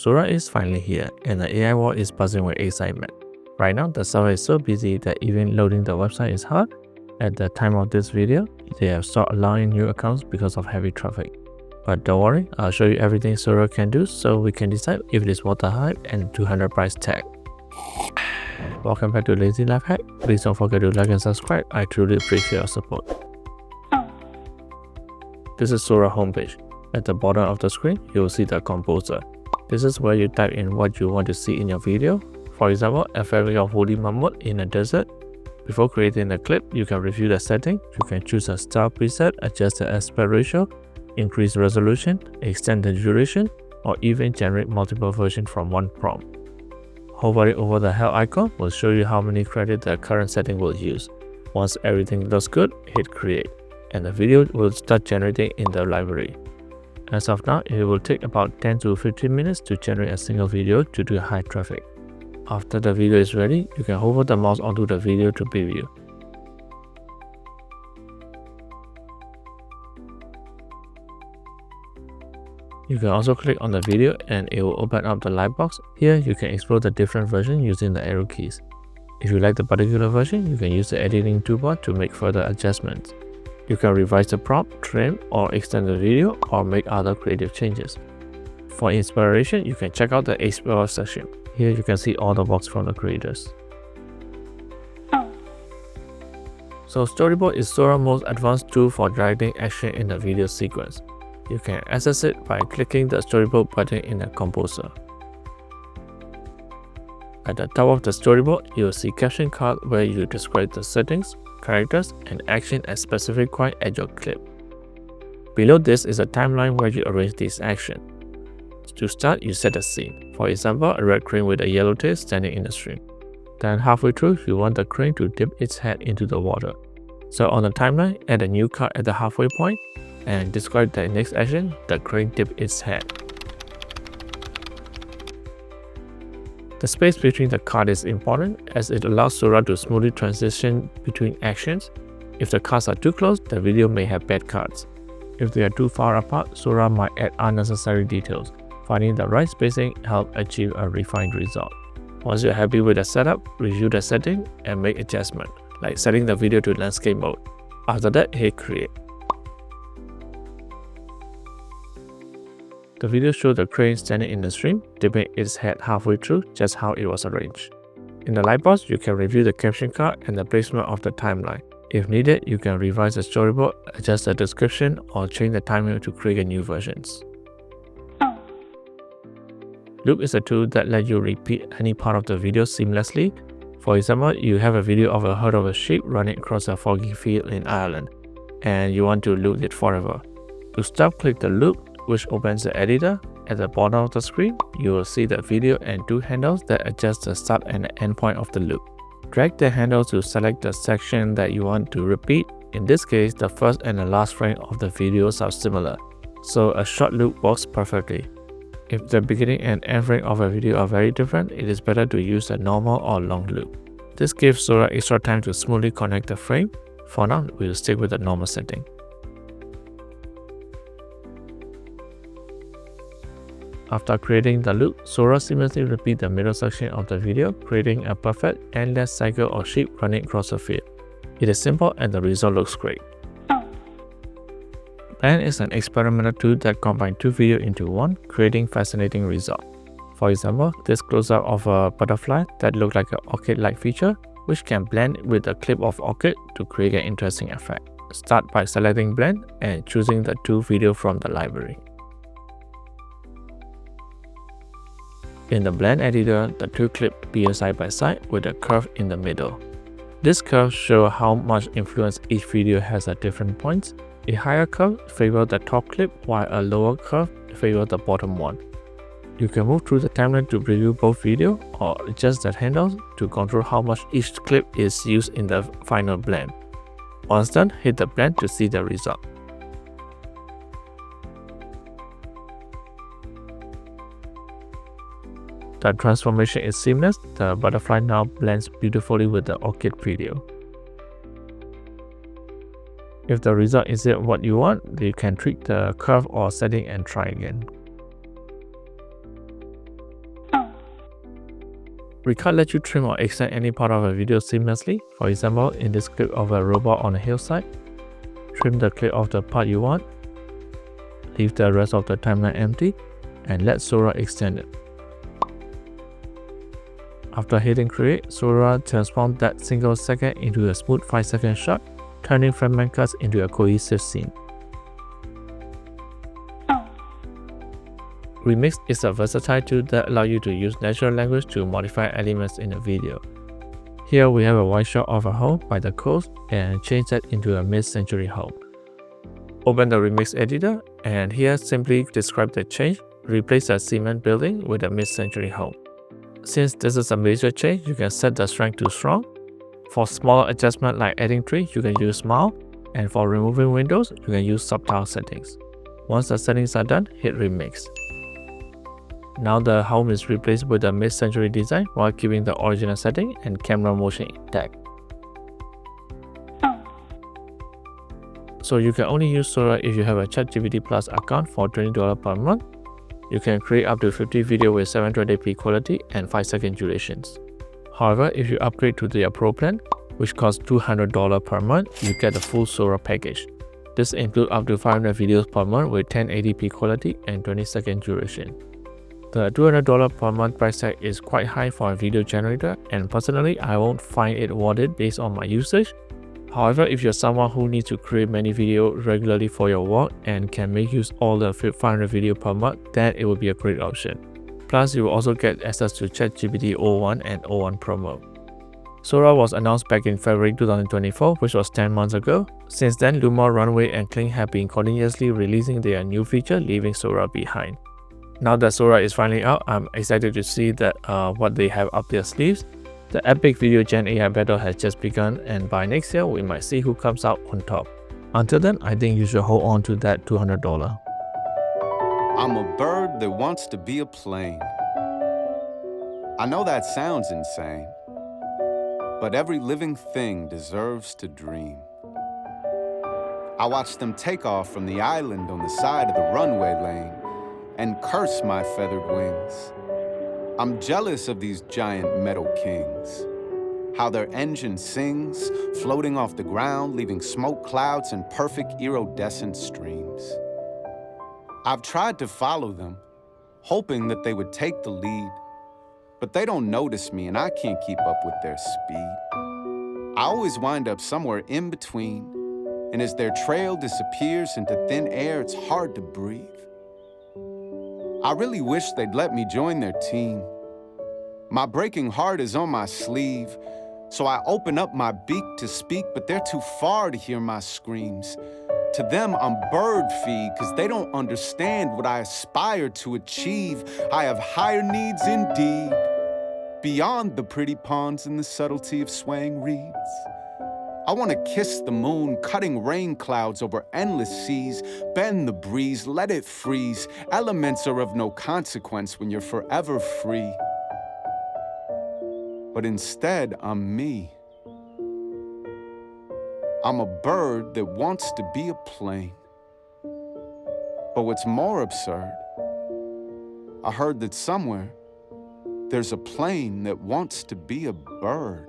Sora is finally here, and the AI world is buzzing with excitement. Right now, the server is so busy that even loading the website is hard. At the time of this video, they have stopped allowing new accounts because of heavy traffic. But don't worry, I'll show you everything Sora can do so we can decide if it is worth the hype and 200 price tag. Welcome back to Lazy Life Hack. Please don't forget to like and subscribe. I truly appreciate your support. This is Sora homepage. At the bottom of the screen, you will see the composer. This is where you type in what you want to see in your video. For example, a family of woolly mammoth in a desert. Before creating the clip, you can review the setting. You can choose a style preset, adjust the aspect ratio, increase resolution, extend the duration, or even generate multiple versions from one prompt. Hovering over the help icon will show you how many credits the current setting will use. Once everything looks good, hit create, and the video will start generating in the library. As of now, it will take about 10 to 15 minutes to generate a single video due to high traffic. After the video is ready, you can hover the mouse onto the video to preview. You can also click on the video and it will open up the lightbox. Here, you can explore the different versions using the arrow keys. If you like the particular version, you can use the editing toolbar to make further adjustments. You can revise the prompt, trim, or extend the video, or make other creative changes. For inspiration, you can check out the Explore section. Here you can see all the works from the creators. So Storyboard is Sora's most advanced tool for directing action in the video sequence. You can access it by clicking the Storyboard button in the composer. At the top of the Storyboard, you will see caption card where you describe the settings, characters, and action at specific point at your clip. Below this is a timeline where you arrange these actions. To start, you set a scene. For example, a red crane with a yellow tail standing in the stream. Then halfway through, you want the crane to dip its head into the water. So on the timeline, add a new card at the halfway point and describe the next action, the crane dip its head. The space between the card is important as it allows Sora to smoothly transition between actions. If the cards are too close, the video may have bad cards. If they are too far apart, Sora might add unnecessary details. Finding the right spacing helps achieve a refined result. Once you're happy with the setup, review the setting and make adjustments, like setting the video to landscape mode. After that, hit create. The video shows the crane standing in the stream, dipping its head halfway through, just how it was arranged. In the lightbox, you can review the caption card and the placement of the timeline. If needed, you can revise the storyboard, adjust the description, or change the timing to create new versions. Loop is a tool that lets you repeat any part of the video seamlessly. For example, you have a video of a herd of sheep running across a foggy field in Ireland, and you want to loop it forever. To stop, click the loop, which opens the editor. At the bottom of the screen, you will see the video and two handles that adjust the start and end point of the loop. Drag the handle to select the section that you want to repeat. In this case, the first and the last frame of the videos are similar, so a short loop works perfectly. If the beginning and end frame of a video are very different, it is better to use a normal or long loop. This gives Sora extra time to smoothly connect the frame. For now, we will stick with the normal setting. After creating the loop, Sora seamlessly repeats the middle section of the video, creating a perfect endless cycle of sheep running across the field. It is simple and the result looks great. Blend is an experimental tool that combines two videos into one, creating fascinating results. For example, this close-up of a butterfly that looks like an orchid-like feature, which can blend with a clip of orchid to create an interesting effect. Start by selecting blend and choosing the two videos from the library. In the blend editor, the two clips appear side by side with a curve in the middle. This curve shows how much influence each video has at different points. A higher curve favors the top clip while a lower curve favors the bottom one. You can move through the timeline to preview both videos or adjust the handles to control how much each clip is used in the final blend. Once done, hit the blend to see the result. The transformation is seamless. The butterfly now blends beautifully with the orchid video. If the result isn't what you want, you can tweak the curve or setting and try again. Recut lets you trim or extend any part of a video seamlessly. For example, in this clip of a robot on a hillside, trim the clip of the part you want, leave the rest of the timeline empty, and let Sora extend it. After hitting create, Sora transforms that single second into a smooth 5-second shot, turning fragment cuts into a cohesive scene. Remix is a versatile tool that allows you to use natural language to modify elements in a video. Here we have a wide shot of a home by the coast and change that into a mid-century home. Open the Remix editor, and here simply describe the change. Replace a cement building with a mid-century home. Since this is a major change, you can set the strength to strong. For smaller adjustment like adding tree, you can use mild, and for removing windows, you can use subtle settings. Once the settings are done, hit Remix. Now the home is replaced with a mid-century design while keeping the original setting and camera motion intact. So you can only use Sora if you have a ChatGPT Plus account for $20 per month. You can create up to 50 videos with 720p quality and 5-second durations. However, if you upgrade to the Pro plan, which costs $200 per month, you get the full Sora package. This includes up to 500 videos per month with 1080p quality and 20-second duration. The $200 per month price tag is quite high for a video generator, and personally I won't find it worth it based on my usage. However, if you're someone who needs to create many videos regularly for your work and can make use all the 500 videos per month, then it would be a great option. Plus, you will also get access to ChatGPT O1 and O1 Promo. Sora was announced back in February 2024, which was 10 months ago. Since then, Luma, Runway, and Kling have been continuously releasing their new feature, leaving Sora behind. Now that Sora is finally out, I'm excited to see that what they have up their sleeves. The epic video gen AI battle has just begun, and by next year, we might see who comes out on top. Until then, I think you should hold on to that $200. I'm a bird that wants to be a plane. I know that sounds insane, but every living thing deserves to dream. I watch them take off from the island on the side of the runway lane and curse my feathered wings. I'm jealous of these giant metal kings, how their engine sings, floating off the ground, leaving smoke clouds and perfect iridescent streams. I've tried to follow them, hoping that they would take the lead, but they don't notice me and I can't keep up with their speed. I always wind up somewhere in between, and as their trail disappears into thin air, it's hard to breathe. I really wish they'd let me join their team. My breaking heart is on my sleeve, so I open up my beak to speak, but they're too far to hear my screams. To them, I'm bird feed, cause they don't understand what I aspire to achieve. I have higher needs indeed, beyond the pretty ponds and the subtlety of swaying reeds. I want to kiss the moon, cutting rain clouds over endless seas, bend the breeze, let it freeze. Elements are of no consequence when you're forever free. But instead, I'm me. I'm a bird that wants to be a plane. But what's more absurd, I heard that somewhere there's a plane that wants to be a bird.